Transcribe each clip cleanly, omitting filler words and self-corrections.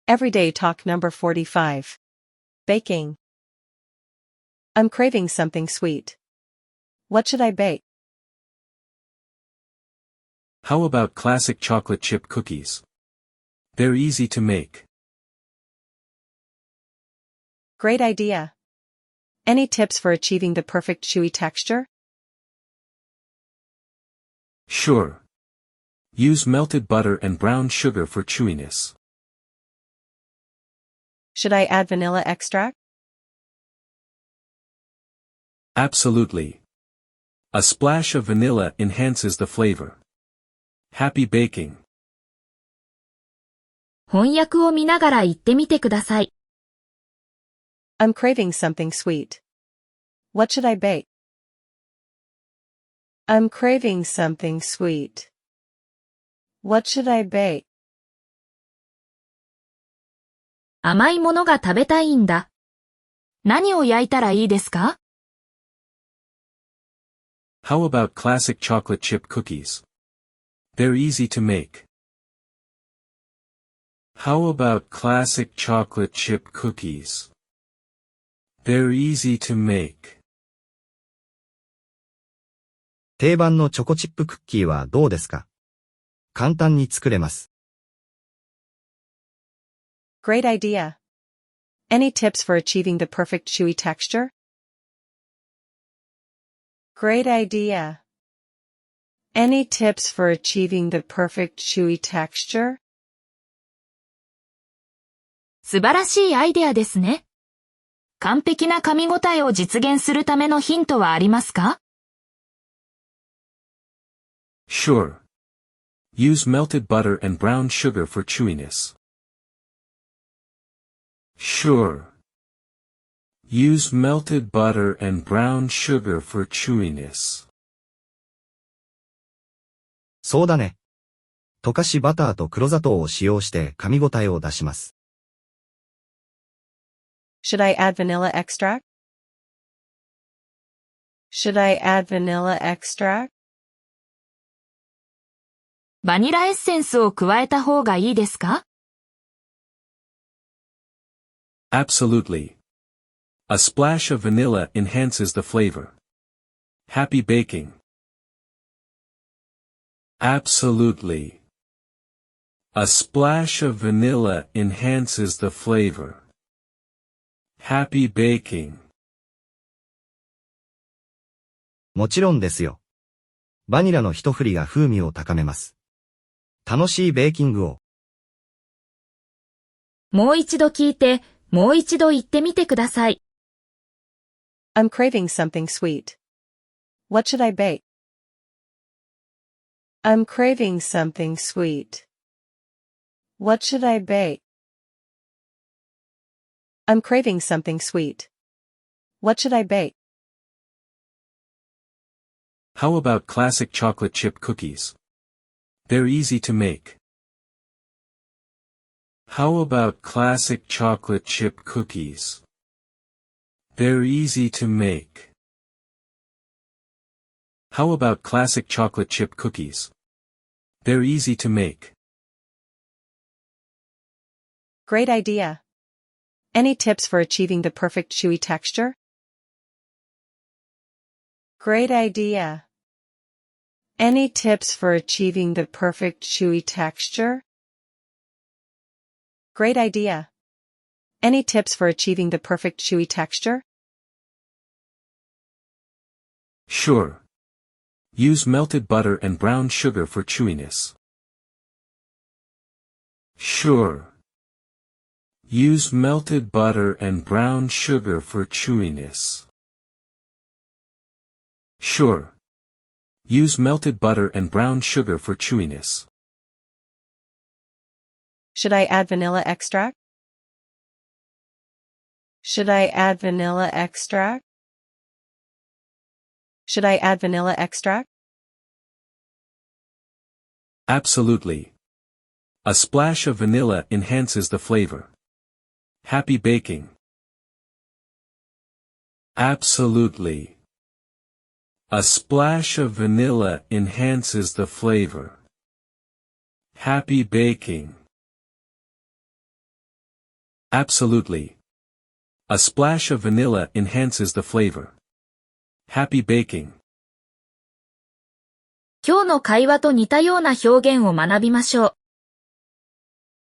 Everyday talk number 45. Baking. I'm craving something sweet. What should I bake? How about classic chocolate chip cookies? They're easy to make. Great idea. Any tips for achieving the perfect chewy texture? Sure. Use melted butter and brown sugar for chewiness. Should I add vanilla extract? Absolutely. A splash of vanilla enhances the flavor. Happy baking. 翻訳を見ながら言ってみてください。I'm craving something sweet. What should I bake? I'm craving something sweet. What should I bake? 甘いものが食べたいんだ。何を焼いたらいいですか？ How about classic chocolate chip cookies? They're easy to make. How about classic chocolate chip cookies? They're easy to make. 定番のチョコチップクッキーはどうですか？簡単に作れます。Great idea. Any tips for achieving the perfect chewy texture? Great idea. Any tips for achieving the perfect chewy texture? 素晴らしいアイデアですね。完璧な噛み応えを実現するためのヒントはありますか？ Sure. Use melted butter and brown sugar for chewiness. Sure. Use melted butter and brown sugar for chewiness. そうだね。溶かしバターと黒砂糖を使用して噛み応えを出します。Should I add vanilla extract? Should I add vanilla extract? バニラエッセンスを加えた方がいいですか？ Absolutely. A splash of vanilla enhances the flavor. Happy baking. Absolutely. A splash of vanilla enhances the flavor. Happy baking. もちろんですよ。バニラの一振りが風味を高めます。楽しいベーキングを。もう一度聞いて、もう一度言ってみてください。I'm craving something sweet. What should I bake? I'm craving something sweet. What should I bake? I'm craving something sweet. What should I bake? How about classic chocolate chip cookies? They're easy to make. How about classic chocolate chip cookies? They're easy to make. How about classic chocolate chip cookies? They're easy to make. Great idea. Any tips for achieving the perfect chewy texture? Great idea. Any tips for achieving the perfect chewy texture? Great idea. Any tips for achieving the perfect chewy texture? Sure. Use melted butter and brown sugar for chewiness. Sure. Use melted butter and brown sugar for chewiness. Sure. Use melted butter and brown sugar for chewiness. Should I add vanilla extract? Should I add vanilla extract? Should I add vanilla extract? Absolutely. A splash of vanilla enhances the flavor. Happy baking. Absolutely. A splash of vanilla enhances the flavor. Happy baking. Absolutely. A splash of vanilla enhances the flavor. Happy baking. 今日の会話と似たような表現を学びましょう。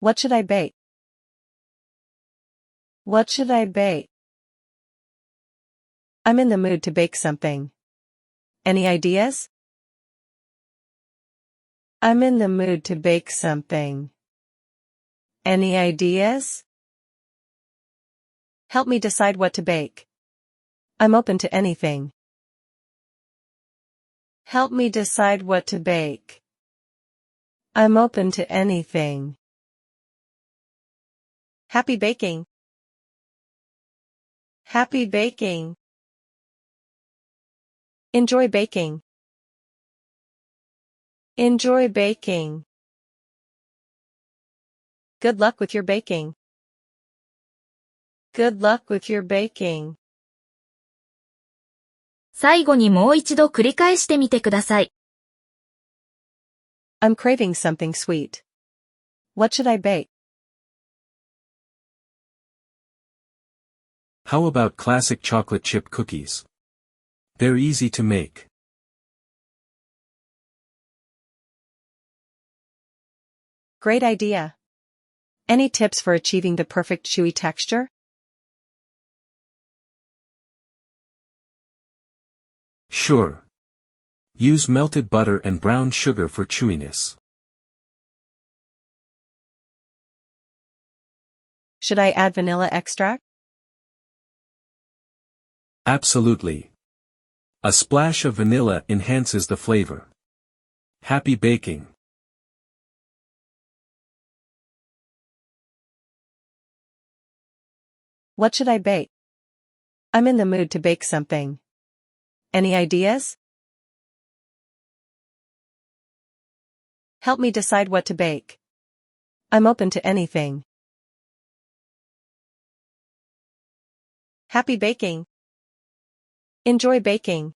What should I bake? What should I bake? I'm in the mood to bake something. Any ideas? I'm in the mood to bake something. Any ideas? Help me decide what to bake. I'm open to anything. Help me decide what to bake. I'm open to anything. Happy baking. Happy baking. Enjoy baking. Enjoy baking. Good luck with your baking. Good luck with your baking. 最後にもう一度繰り返してみてください。I'm craving something sweet. What should I bake? How about classic chocolate chip cookies? They're easy to make. Great idea. Any tips for achieving the perfect chewy texture? Sure. Use melted butter and brown sugar for chewiness. Should I add vanilla extract? Absolutely. A splash of vanilla enhances the flavor. Happy baking. What should I bake? I'm in the mood to bake something. Any ideas? Help me decide what to bake. I'm open to anything. Happy baking. Enjoy baking.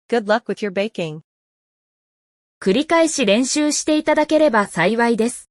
Good luck with your baking. 繰り返し練習していただければ幸いです。